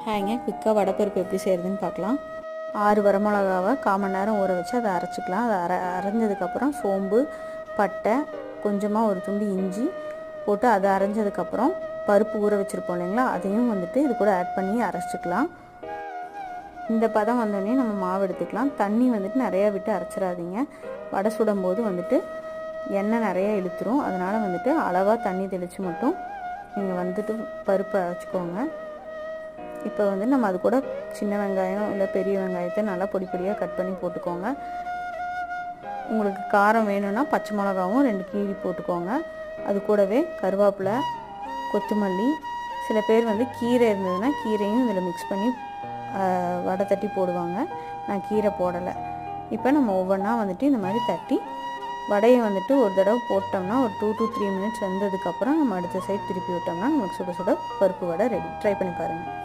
ஹேங்க குயிக்காக வடைப்பருப்பு எப்படி செய்கிறதுன்னு பார்க்கலாம். 6 வரமிளகாவை 1/4 மணி நேரம் ஊற வச்சு அதை அரைச்சிக்கலாம். அதை அரைஞ்சதுக்கப்புறம் சோம்பு, பட்டை, கொஞ்சமாக ஒரு துண்டு இஞ்சி போட்டு அதை அரைஞ்சதுக்கப்புறம் பருப்பு ஊற வச்சுருப்போம் இல்லைங்களா, அதையும் இது கூட ஆட் பண்ணி அரைச்சிக்கலாம். இந்த பதம் வந்தோடனே நம்ம மாவு எடுத்துக்கலாம். தண்ணி நிறையா விட்டு அரைச்சிடாதீங்க. வடை சுடும் போது எண்ணெய் நிறையா இழுத்துரும். அதனால் அளவாக தண்ணி தெளித்து மட்டும் நீங்கள் பருப்பை அரைச்சிக்கோங்க. இப்போ நம்ம அது கூட சின்ன வெங்காயம் இல்லை பெரிய வெங்காயத்தை நல்லா பொடி பொடியாக கட் பண்ணி போட்டுக்கோங்க. உங்களுக்கு காரம் வேணும்னா பச்சை மிளகாவும் 2 கீரி போட்டுக்கோங்க. அது கூடவே கருவேப்பிலை, கொத்தமல்லி, சில பேர் கீரை இருந்ததுன்னா கீரையும் இதில் மிக்ஸ் பண்ணி வடை தட்டி போடுவாங்க. நான் கீரை போடலை. இப்போ நம்ம ஒவ்வொன்றா இந்த மாதிரி தட்டி வடையை ஒரு தடவை போட்டோம்னா ஒரு 2 to 3 மினிட்ஸ் வெந்ததுக்கப்புறம் நம்ம அடுத்த சைடு திருப்பி விட்டோம்னா நமக்கு சுட சுட பருப்பு வடை ரெடி. ட்ரை பண்ணி பாருங்கள்.